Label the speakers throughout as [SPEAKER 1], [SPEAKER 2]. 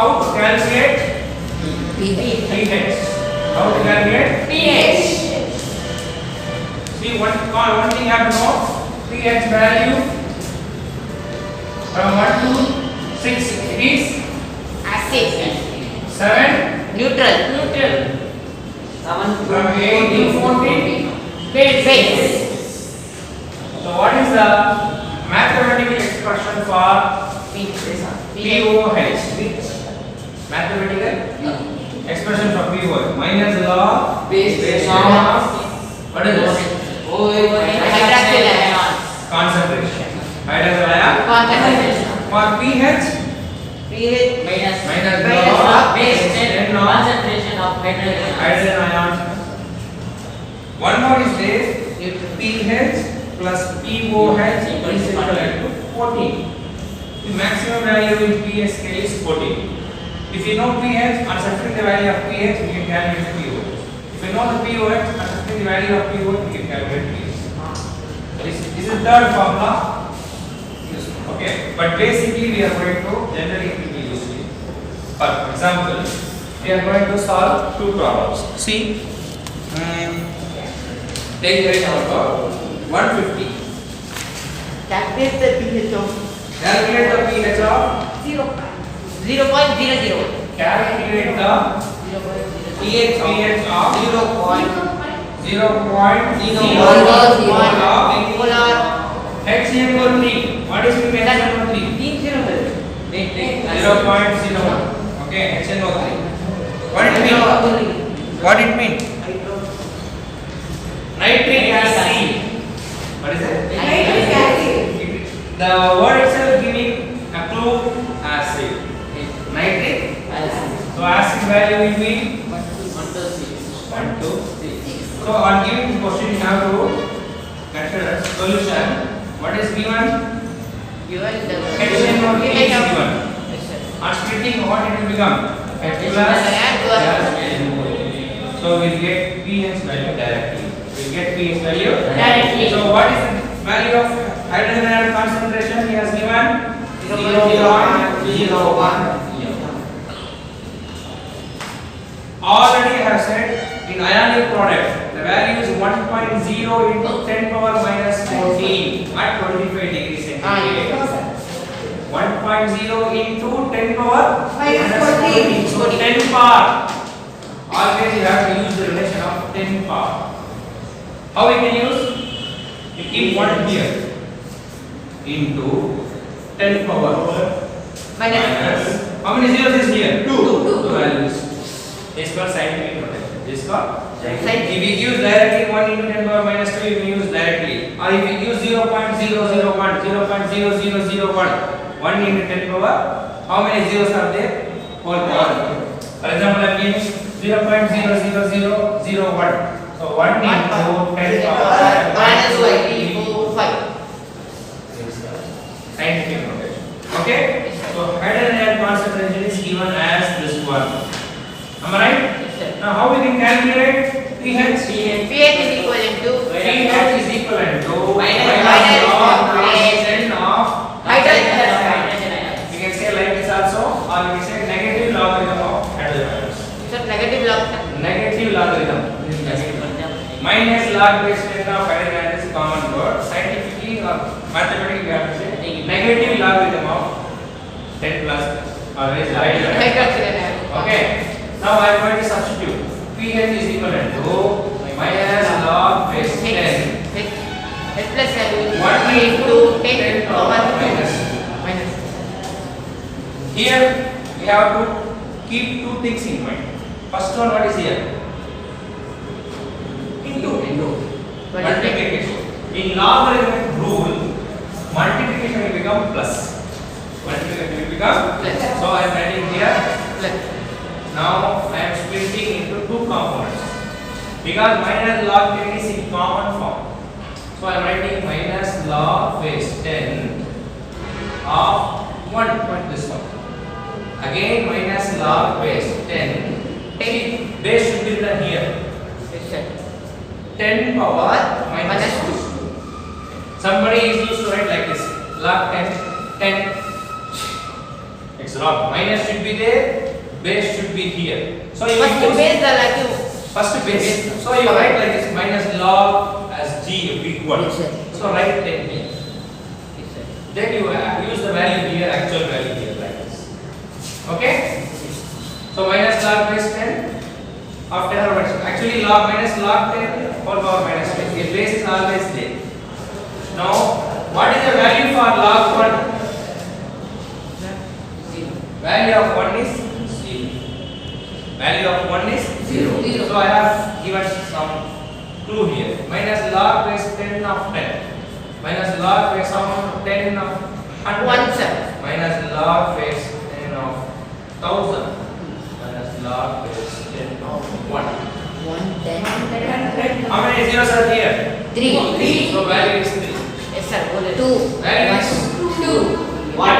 [SPEAKER 1] how to calculate pH? How to calculate pH? See, one thing you have to know, pH value from 1 to 6 it is
[SPEAKER 2] acid,
[SPEAKER 1] 7
[SPEAKER 2] neutral,
[SPEAKER 1] from 8 to 14
[SPEAKER 2] base.
[SPEAKER 1] So what is the mathematical expression for pOH? Mathematical expression for pOH minus log
[SPEAKER 2] Base
[SPEAKER 1] of what is this?
[SPEAKER 2] Hydroxyl ions.
[SPEAKER 1] Concentration. Hydroxyl ion.
[SPEAKER 2] Concentration.
[SPEAKER 1] For pH
[SPEAKER 2] Minus
[SPEAKER 1] log
[SPEAKER 2] base
[SPEAKER 1] 10 of
[SPEAKER 2] concentration of
[SPEAKER 1] hydrogen ion. One more is there. pH plus pOH is equal to 14. The maximum value in pH scale is 14. If you know pH and subtract the value of pH, we can calculate the pOH. If you know the pOH and subtract the value of pOH, we can calculate pH. This is the third formula. Okay, but basically we are going to generally it will be used. For example, we are going to solve two problems. See, take rate number 150.
[SPEAKER 2] Calculate the pH of
[SPEAKER 1] Calculate the pH of
[SPEAKER 2] 0.00.
[SPEAKER 1] calculate the pH of 0.001
[SPEAKER 2] Molar.
[SPEAKER 1] HNO3. What is the HNO3? 0.01. Okay, HNO3. What it mean? What it mean? Nitric acid. What is it? The word itself giving a clue acid. Nitric acid. So acid value will be 1 to 6. So on giving the question you have to consider solution. What is given?
[SPEAKER 2] Given the
[SPEAKER 1] HNO3 is given. On splitting, what it will become? H plus so we'll get pH value directly. We'll get pH value
[SPEAKER 2] Directly.
[SPEAKER 1] So what is the value of hydrogen ion concentration? He has given 0.01. Already I have said in ionic product the value is 1.0 into 10 power minus 14 at 25 degrees centigrade. 1.0 into 10 power minus 14. So 10 power. Always you have to use the relation of 10 power. How we can use? You keep 1 here into 10 power minus. How many zeros is here? 2 values. This is called scientific notation. This is called scientific. If you use directly 1 into 10 power minus 2, you can use directly. Or if you use 0.001, 0.0001, 1 into 10 power, how many zeros are there? Whole power. For example, I mean 0.00001. So 1 into 10 power
[SPEAKER 2] minus 5.
[SPEAKER 1] Scientific notation. Okay? So hydrogen ion concentration is given as this one. Am I right? Now how we can calculate pH?
[SPEAKER 2] pH is equivalent to
[SPEAKER 1] pH is equivalent to
[SPEAKER 2] minus
[SPEAKER 1] log constant of
[SPEAKER 2] hydrogen ion.
[SPEAKER 1] You can say like this also, or you can say negative logarithm of hydrogen ions.
[SPEAKER 2] So negative log.
[SPEAKER 1] Negative logarithm. Minus log base 10 of hydrogen ion is common word. Scientifically or mathematically we have to say negative logarithm of 10 plus or is hydrogen ion.
[SPEAKER 2] Hydroxyl ion.
[SPEAKER 1] Okay. Now I am going to substitute. pH is equivalent to minus log base 10
[SPEAKER 2] H plus value
[SPEAKER 1] 1 into 10 power minus.
[SPEAKER 2] minus.
[SPEAKER 1] Here we have to keep two things in mind. First one, what is here? Into. Multiplication. In logarithmic rule, multiplication will become plus. Multiplication will become
[SPEAKER 2] Plus.
[SPEAKER 1] So I am writing here.
[SPEAKER 2] Plus.
[SPEAKER 1] Now I am splitting into two components because minus log 10 is in common form. So I am writing minus log base 10 of 1 this one. Again minus log base 10. 10 base should be written here. 10 power minus 2. Somebody is used to write like this. Log 10, 10. It's log. Minus should be there, base should be here. So you
[SPEAKER 2] First
[SPEAKER 1] use
[SPEAKER 2] base the value.
[SPEAKER 1] first base. So you write like this, minus log as g big one.
[SPEAKER 3] Yes, sir.
[SPEAKER 1] So write 10 here. Then you use the value here, actual value here like this. Okay? So minus log base 10 of 10 over 10. Actually log minus log 10 whole power minus 10. The base is always there. Now what is the value for log 1? Value of 1 is 0. Value of 1 is 0. So I have given some clue here. Minus log base 10 of 10. Minus log base of 10 of 100.
[SPEAKER 2] 1 sir.
[SPEAKER 1] Minus log base 10 of 1000. Minus log base 10 of 1.
[SPEAKER 3] 110.
[SPEAKER 1] How many zeros are here?
[SPEAKER 3] 3.
[SPEAKER 1] So value is 3.
[SPEAKER 2] Yes sir.
[SPEAKER 3] 2.
[SPEAKER 1] Value is
[SPEAKER 3] 2.
[SPEAKER 1] Why?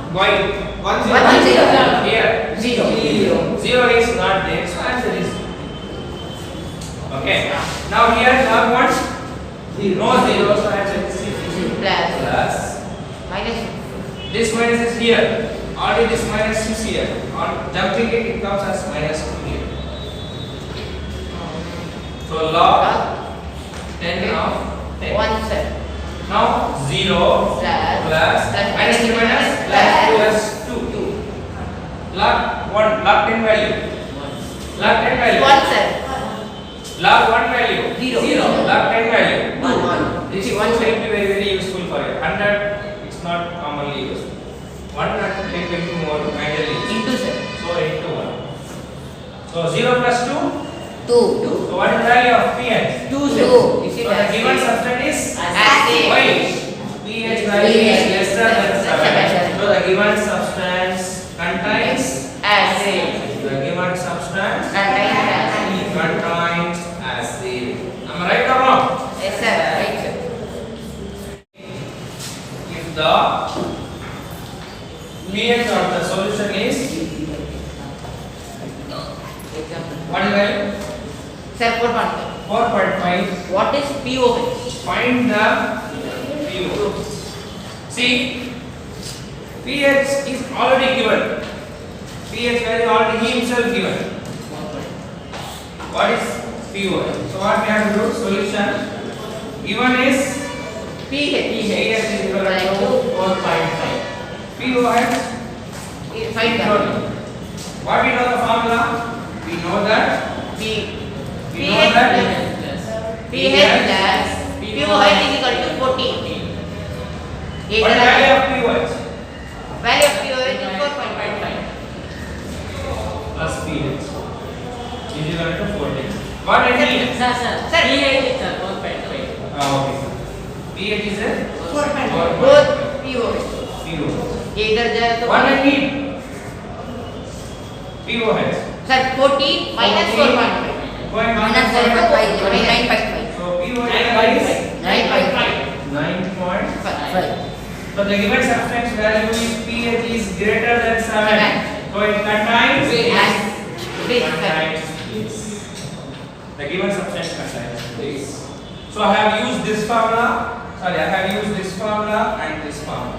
[SPEAKER 1] 1 0.
[SPEAKER 3] 1 0.
[SPEAKER 1] Here.
[SPEAKER 3] 0.
[SPEAKER 1] 0 is not there, so answer is 0. Okay. Now here log 1. No 0, so answer is 0.
[SPEAKER 2] Plus.
[SPEAKER 1] Plus.
[SPEAKER 2] Minus.
[SPEAKER 1] This minus is here. Already this minus is here. On jumping it, it comes as minus 2 here. So log 10 of 10.
[SPEAKER 2] 1 sir.
[SPEAKER 1] Now 0 plus minus to minus plus 2. Log 1, log 10 value. Log 10 value.
[SPEAKER 2] 1 sir.
[SPEAKER 1] Log 1 value.
[SPEAKER 2] 0.
[SPEAKER 1] Log 10 value.
[SPEAKER 2] 1.
[SPEAKER 1] This is one will be very very useful for you. 100 it's not commonly used. 100 will be more widely used.
[SPEAKER 2] Into sir.
[SPEAKER 1] So into 1. So 0 plus 2.
[SPEAKER 3] 2.
[SPEAKER 1] So what is the value of pH?
[SPEAKER 2] 2 sir.
[SPEAKER 3] Two.
[SPEAKER 2] Is
[SPEAKER 1] So
[SPEAKER 2] it
[SPEAKER 1] the
[SPEAKER 2] as
[SPEAKER 1] given
[SPEAKER 2] same?
[SPEAKER 1] substance is
[SPEAKER 2] Acid.
[SPEAKER 1] why? pH value is lesser than 7. So the given substance contains
[SPEAKER 2] Acid.
[SPEAKER 1] the given substance
[SPEAKER 2] Contains acid.
[SPEAKER 1] contains acid. Am I right or wrong?
[SPEAKER 2] Yes sir. Right sir.
[SPEAKER 1] If the pH of the solution is
[SPEAKER 2] Example.
[SPEAKER 1] what is the value?
[SPEAKER 2] Sir 4.5.
[SPEAKER 1] 4.5.
[SPEAKER 2] What is POH?
[SPEAKER 1] Find the pH. See, pH is already given. pH value already he himself given. What is pH? So what we have to do? Solution given is
[SPEAKER 2] pH.
[SPEAKER 1] pH is equal to 4.5. pOH
[SPEAKER 2] Find the
[SPEAKER 1] what we know the formula? We know that
[SPEAKER 2] P.
[SPEAKER 1] we know that
[SPEAKER 2] pH plus POH is equal to 14.
[SPEAKER 1] what is the value of pOH?
[SPEAKER 2] Value of POH is 4.5.
[SPEAKER 1] Plus pH is equal to 14. What I need?
[SPEAKER 2] Sir.
[SPEAKER 1] Okay. pH is a 4.5.
[SPEAKER 2] Both POH.
[SPEAKER 1] pOH.
[SPEAKER 2] Either the
[SPEAKER 1] What I need? pOH.
[SPEAKER 2] Sir 14 minus 4.5.
[SPEAKER 1] Going
[SPEAKER 3] Minus 4.5. 9.5.
[SPEAKER 1] So pOH is
[SPEAKER 3] 9.5.
[SPEAKER 1] 9.5.
[SPEAKER 3] 5.
[SPEAKER 1] So the given substance value is pH is greater than 7. So it contains contains this. The given substance contains this. So I have used this formula. Sorry, I have used this formula and this formula.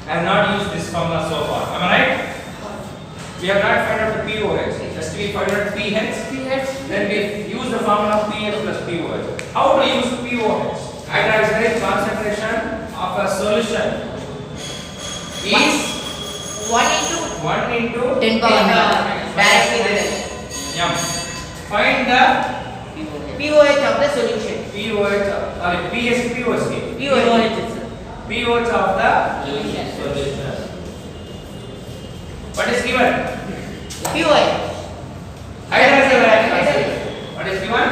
[SPEAKER 1] I have not used this formula so far. Am I right? We have not found out the pOH. Just we find out pH. Then we use the formula pH plus pOH. How to use pOH? Hydroxide concentration of a solution is
[SPEAKER 2] 1 into
[SPEAKER 3] 10 power
[SPEAKER 2] 9. Directly
[SPEAKER 1] M. Find the
[SPEAKER 2] POH of the solution.
[SPEAKER 1] pOH, sorry, pH, pOH,
[SPEAKER 2] POH.
[SPEAKER 1] pOH of the solution. What is given?
[SPEAKER 2] POH.
[SPEAKER 1] Hydroxide. What is given?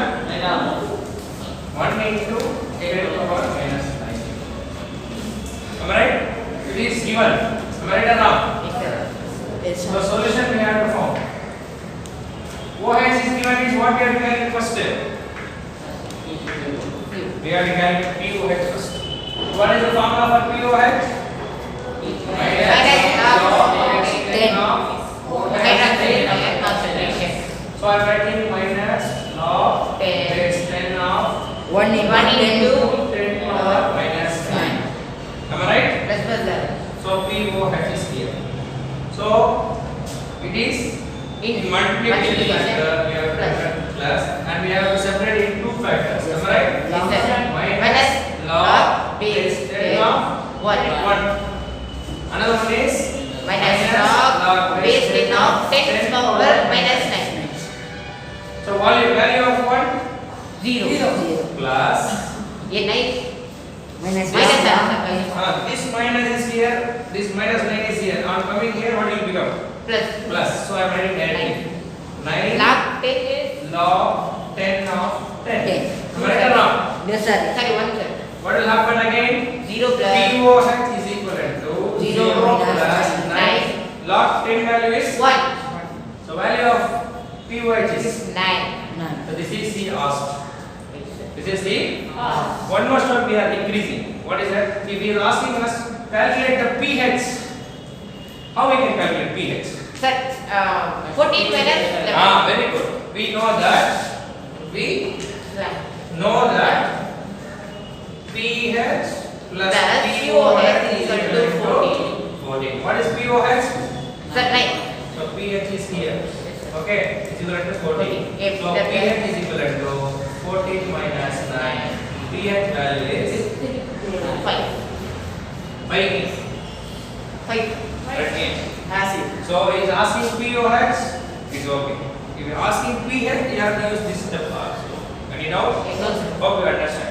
[SPEAKER 1] 1 into 10 to the power minus 9. Am I right? It is given. Am I right or not?
[SPEAKER 3] Yes,
[SPEAKER 1] So
[SPEAKER 3] sir.
[SPEAKER 1] solution we have to form. OH is given is what we are calculating first. We are calculating pOH first. What is the formula for pOH?
[SPEAKER 2] Hydroxide concentration.
[SPEAKER 1] So I am writing minus log
[SPEAKER 2] 10.
[SPEAKER 1] base 10 of
[SPEAKER 3] 1 into
[SPEAKER 2] 1
[SPEAKER 3] 10.
[SPEAKER 2] into
[SPEAKER 1] 10 power minus 9. Am I right?
[SPEAKER 2] plus plus that.
[SPEAKER 1] So pOH is here. So So it is in multiplication factor we have to write plus and we have to separate in two factors. Am I right?
[SPEAKER 2] Yes, sir.
[SPEAKER 1] Minus log base 10 of
[SPEAKER 2] 1.
[SPEAKER 1] 1. Another one is
[SPEAKER 2] Minus log base 10 of 10 power minus 9.
[SPEAKER 1] So value of 1
[SPEAKER 2] 0.
[SPEAKER 1] plus
[SPEAKER 2] A 9.
[SPEAKER 3] Minus
[SPEAKER 2] Minus
[SPEAKER 1] this minus is here, this minus 9 is here. On coming here, what will become?
[SPEAKER 2] Plus.
[SPEAKER 1] Plus. So I am writing directly 9
[SPEAKER 2] Log 10 is.
[SPEAKER 1] log 10 of 10.
[SPEAKER 3] 10.
[SPEAKER 1] Am I right or wrong?
[SPEAKER 3] Yes, sir.
[SPEAKER 2] Sorry, 1 sir.
[SPEAKER 1] What will happen again?
[SPEAKER 2] 0 plus.
[SPEAKER 1] POH is equal to 0 plus 9. Log 10 value is
[SPEAKER 2] 1.
[SPEAKER 1] So value of POH is
[SPEAKER 2] 9.
[SPEAKER 1] so this is the asked. This is the one more step we are increasing. What is that? If he is asking us calculate the pH, how we can calculate pH?
[SPEAKER 2] Sir, 14 minus 11.
[SPEAKER 1] Very good. We know that pH plus POH is equal to 14. What is POH?
[SPEAKER 2] Sir, 9.
[SPEAKER 1] So pH is here. Okay, is equal to 14.
[SPEAKER 2] If
[SPEAKER 1] So
[SPEAKER 2] the
[SPEAKER 1] pH is equal to 14 minus 9. pH value is
[SPEAKER 2] 5.
[SPEAKER 1] 5 is
[SPEAKER 2] 5.
[SPEAKER 1] again.
[SPEAKER 2] Acid.
[SPEAKER 1] So he is asking POH, it's okay. If you are asking pH, you have to use this step also. Any doubt?
[SPEAKER 2] No, sir.
[SPEAKER 1] Hope you understand.